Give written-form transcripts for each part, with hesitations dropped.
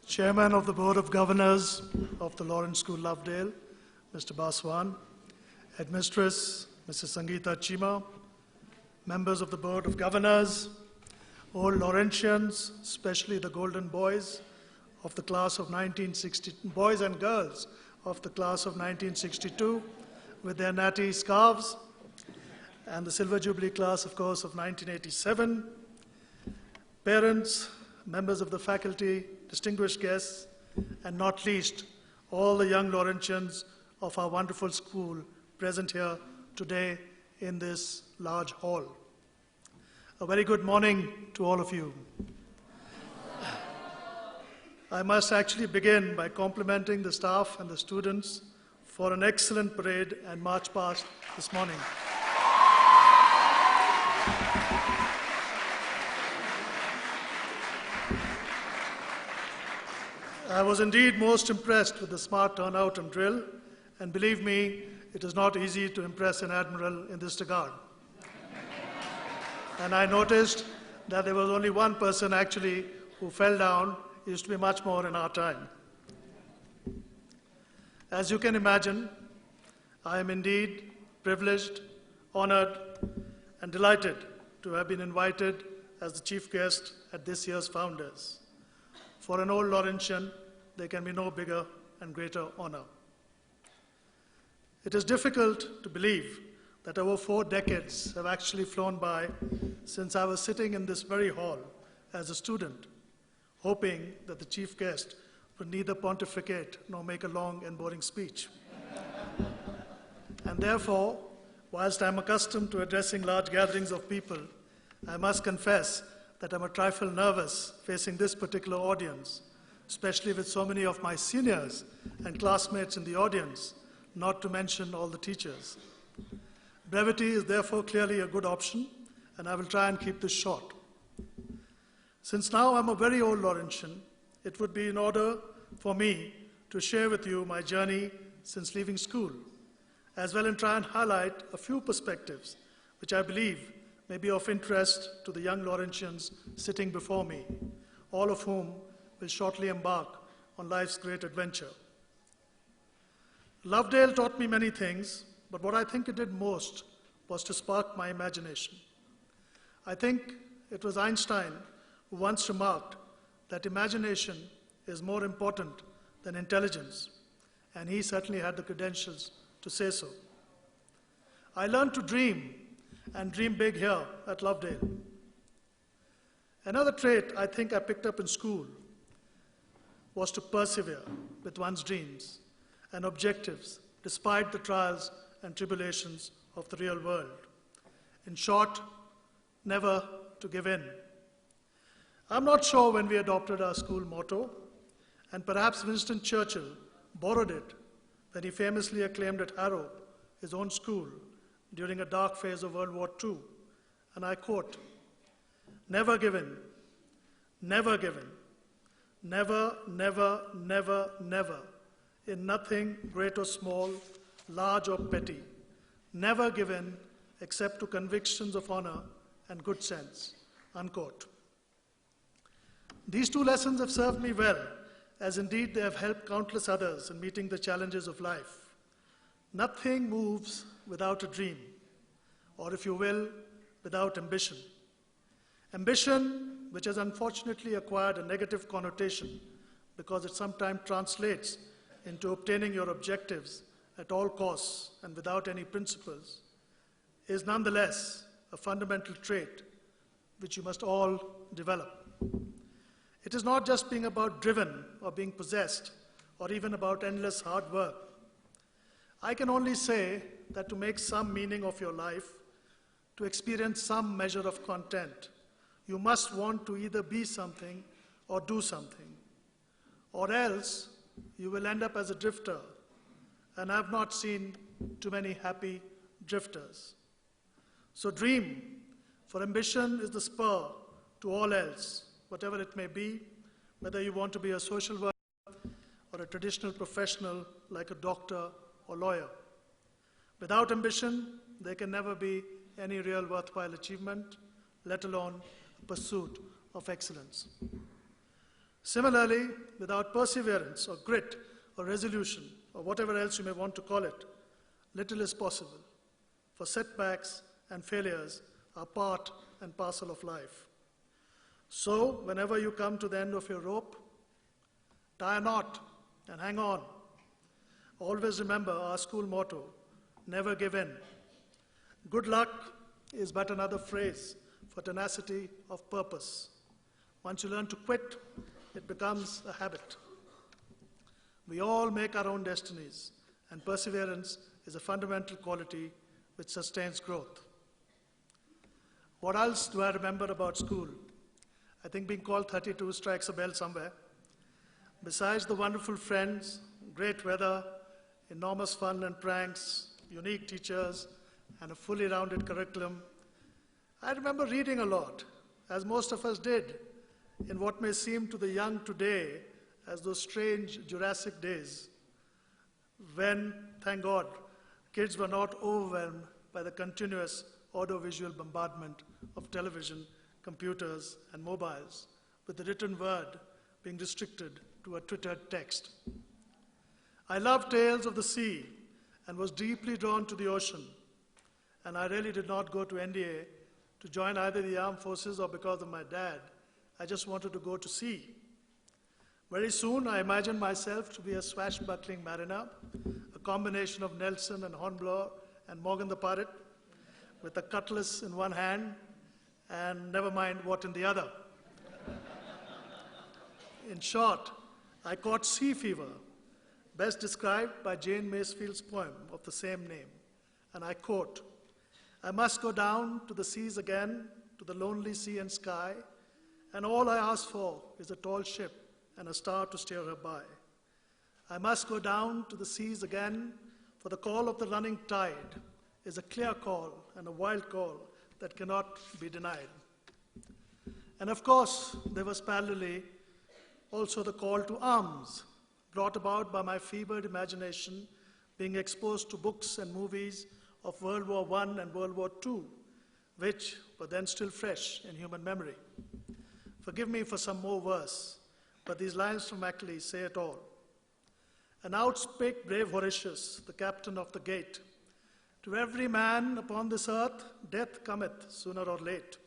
Chairman of the Board of Governors of the Lawrence School, Lovedale, Mr. Baswan, Headmistress, Mrs. Sangeeta Chima, members of the Board of Governors, all Laurentians, especially the Golden Boys of the class of 1960, boys and girls of the class of 1962 with their natty scarves, and the Silver Jubilee class, of course, of 1987, parents, members of the faculty, distinguished guests, and not least, all the young Laurentians of our wonderful school present here today in this large hall. A very good morning to all of you. I must actually begin by complimenting the staff and the students for an excellent parade and march past this morning. I was indeed most impressed with the smart turnout and drill, and believe me, it is not easy to impress an admiral in this regard. And I noticed that there was only one person actually who fell down. It used to be much more in our time. As you can imagine, I am indeed privileged, honored, and delighted to have been invited as the chief guest at this year's Founders. For an old Laurentian, there can be no bigger and greater honor. It is difficult to believe that over 4 decades have actually flown by since I was sitting in this very hall as a student, hoping that the chief guest would neither pontificate nor make a long and boring speech. And therefore, whilst I'm accustomed to addressing large gatherings of people, I must confess that I'm a trifle nervous facing this particular audience, especially with so many of my seniors and classmates in the audience, not to mention all the teachers. Brevity is therefore clearly a good option, and I will try and keep this short. Since now I'm a very old Laurentian, it would be in order for me to share with you my journey since leaving school, as well and try and highlight a few perspectives which I believe may be of interest to the young Laurentians sitting before me, all of whom will shortly embark on life's great adventure. Lovedale taught me many things, but what I think it did most was to spark my imagination. I think it was Einstein who once remarked that imagination is more important than intelligence, and he certainly had the credentials to say so. I learned to dream, and dream big here at Lovedale. Another trait I think I picked up in school was to persevere with one's dreams and objectives despite the trials and tribulations of the real world. In short, never to give in. I'm not sure when we adopted our school motto, and perhaps Winston Churchill borrowed it when he famously acclaimed at Harrow, his own school, during a dark phase of World War II, and I quote, "Never give in, never give in, never, never, never, never, in nothing great or small, large or petty, never give in except to convictions of honor and good sense," unquote. These 2 lessons have served me well, as indeed they have helped countless others in meeting the challenges of life. Nothing moves without a dream, or if you will, without ambition. Ambition, which has unfortunately acquired a negative connotation because it sometimes translates into obtaining your objectives at all costs and without any principles, is nonetheless a fundamental trait which you must all develop. It is not just being about driven or being possessed or even about endless hard work. I can only say that to make some meaning of your life, to experience some measure of content, you must want to either be something or do something, or else you will end up as a drifter, and I have not seen too many happy drifters. So dream, for ambition is the spur to all else, whatever it may be, whether you want to be a social worker or a traditional professional like a doctor or lawyer. Without ambition, there can never be any real worthwhile achievement, let alone pursuit of excellence. Similarly, without perseverance or grit or resolution or whatever else you may want to call it, little is possible, for setbacks and failures are part and parcel of life. So, whenever you come to the end of your rope, tie a knot and hang on. Always remember our school motto, never give in. Good luck is but another phrase for tenacity of purpose. Once you learn to quit, it becomes a habit. We all make our own destinies, and perseverance is a fundamental quality which sustains growth. What else do I remember about school? I think being called 32 strikes a bell somewhere. Besides the wonderful friends, great weather, enormous fun and pranks, unique teachers, and a fully rounded curriculum, I remember reading a lot, as most of us did, in what may seem to the young today as those strange Jurassic days, when, thank God, kids were not overwhelmed by the continuous audiovisual bombardment of television, computers, and mobiles, with the written word being restricted to a twittered text. I loved tales of the sea and was deeply drawn to the ocean, and I really did not go to NDA to join either the armed forces or because of my dad. I just wanted to go to sea. Very soon, I imagined myself to be a swashbuckling mariner, a combination of Nelson and Hornblower and Morgan the pirate, with a cutlass in one hand and never mind what in the other. In short, I caught sea fever, best described by Jane Masefield's poem of the same name. And I quote, "I must go down to the seas again, to the lonely sea and sky, and all I ask for is a tall ship and a star to steer her by. I must go down to the seas again, for the call of the running tide is a clear call and a wild call that cannot be denied." And of course, there was parallelly also the call to arms, brought about by my fevered imagination being exposed to books and movies of World War I and World War II, which were then still fresh in human memory. Forgive me for some more verse, but these lines from Macaulay say it all. "And out spake brave Horatius, the captain of the gate, to every man upon this earth death cometh sooner or late.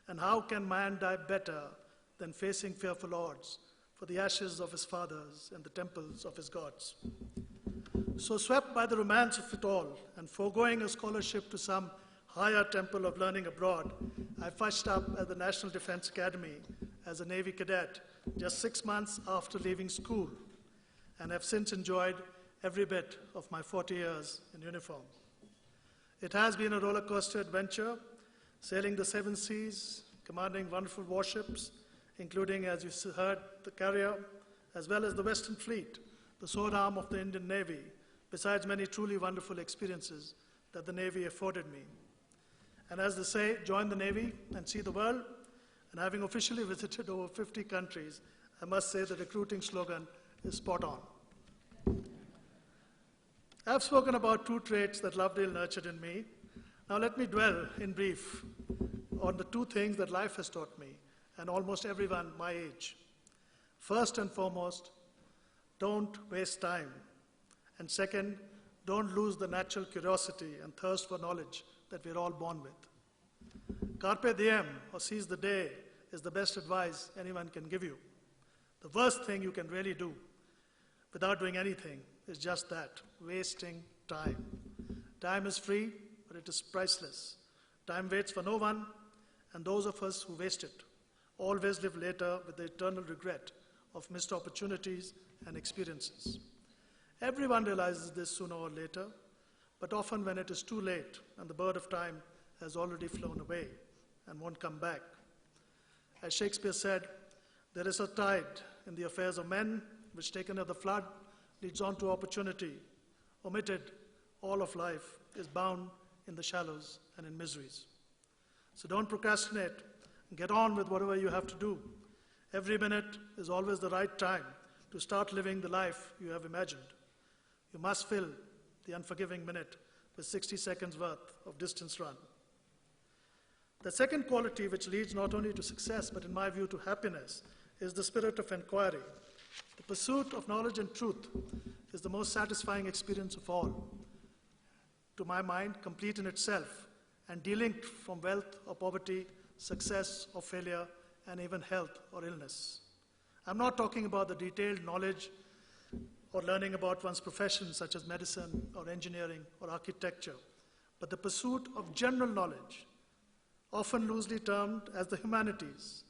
And how can man die better than facing fearful odds for the ashes of his fathers and the temples of his gods?" So swept by the romance of it all and foregoing a scholarship to some higher temple of learning abroad, I fetched up at the National Defense Academy as a Navy cadet just 6 months after leaving school, and have since enjoyed every bit of my 40 years in uniform. It has been a roller coaster adventure, sailing the 7 seas, commanding wonderful warships, including, as you heard, the carrier, as well as the Western Fleet, the sword arm of the Indian Navy, besides many truly wonderful experiences that the Navy afforded me. And as they say, join the Navy and see the world. And having officially visited over 50 countries, I must say the recruiting slogan is spot on. I've spoken about 2 traits that Lovedale nurtured in me. Now let me dwell in brief on the 2 things that life has taught me, and almost everyone my age. First and foremost, don't waste time. And second, don't lose the natural curiosity and thirst for knowledge that we're all born with. Carpe diem, or seize the day, is the best advice anyone can give you. The worst thing you can really do without doing anything is just that, wasting time. Time is free, but it is priceless. Time waits for no one, and those of us who waste it always live later with the eternal regret of missed opportunities and experiences. Everyone realizes this sooner or later, but often when it is too late and the bird of time has already flown away and won't come back. As Shakespeare said, there is a tide in the affairs of men, which taken at the flood leads on to opportunity. Omitted, all of life is bound in the shallows and in miseries. So don't procrastinate. Get on with whatever you have to do. Every minute is always the right time to start living the life you have imagined. You must fill the unforgiving minute with 60 seconds worth of distance run. The second quality which leads not only to success, but in my view to happiness, is the spirit of inquiry. The pursuit of knowledge and truth is the most satisfying experience of all. To my mind, complete in itself and delinked from wealth or poverty, success or failure, and even health or illness. I'm not talking about the detailed knowledge or learning about one's profession, such as medicine or engineering or architecture, but the pursuit of general knowledge, often loosely termed as the humanities,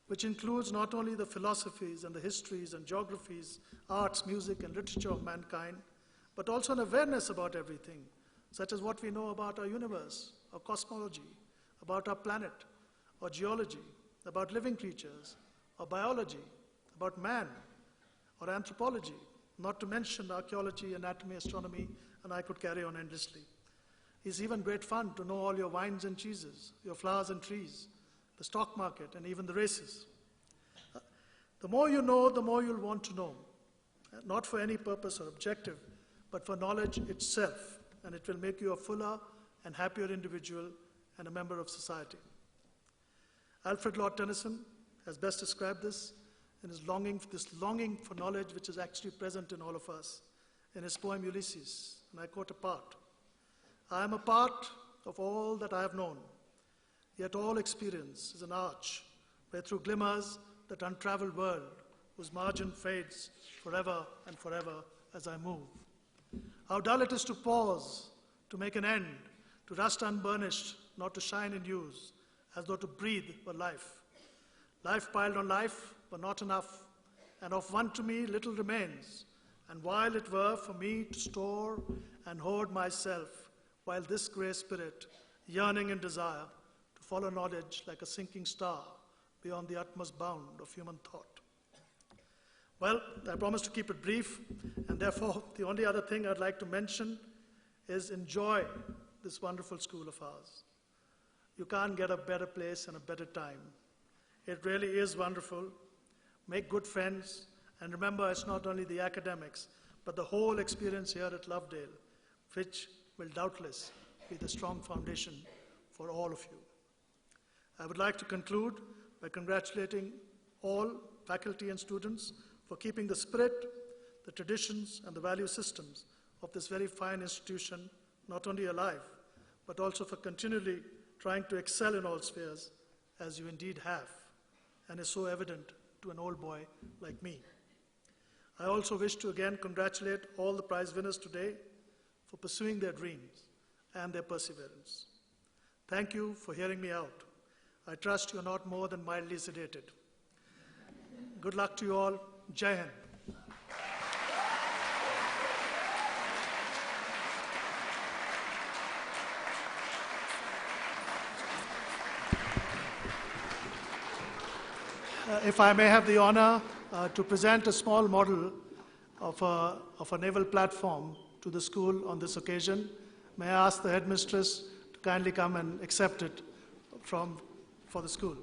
which includes not only the philosophies and the histories and geographies, arts, music, and literature of mankind, but also an awareness about everything, such as what we know about our universe, our cosmology, about our planet, or geology, about living creatures, or biology, about man, or anthropology, not to mention archaeology, anatomy, astronomy, and I could carry on endlessly. It's even great fun to know all your wines and cheeses, your flowers and trees, the stock market, and even the races. The more you know, the more you'll want to know, not for any purpose or objective, but for knowledge itself, and it will make you a fuller and happier individual and a member of society. Alfred Lord Tennyson has best described this in his longing for knowledge which is actually present in all of us in his poem Ulysses, and I quote a part. I am a part of all that I have known, yet all experience is an arch where through glimmers that untraveled world whose margin fades forever and forever as I move. How dull it is to pause, to make an end, to rust unburnished, not to shine in use, as though to breathe were life. Life piled on life were not enough, and of one to me little remains, and while it were for me to store and hoard myself, while this grey spirit, yearning in desire, to follow knowledge like a sinking star beyond the utmost bound of human thought. Well, I promise to keep it brief, and therefore the only other thing I'd like to mention is enjoy this wonderful school of ours. You can't get a better place and a better time. It really is wonderful. Make good friends, and remember it's not only the academics, but the whole experience here at Lovedale, which will doubtless be the strong foundation for all of you. I would like to conclude by congratulating all faculty and students for keeping the spirit, the traditions, and the value systems of this very fine institution not only alive, but also for continually trying to excel in all spheres, as you indeed have, and is so evident to an old boy like me. I also wish to again congratulate all the prize winners today for pursuing their dreams and their perseverance. Thank you for hearing me out. I trust you're not more than mildly sedated. Good luck to you all. Jai Hind. If I may have the honor to present a small model of a naval platform to the school on this occasion, may I ask the headmistress to kindly come and accept it for the school.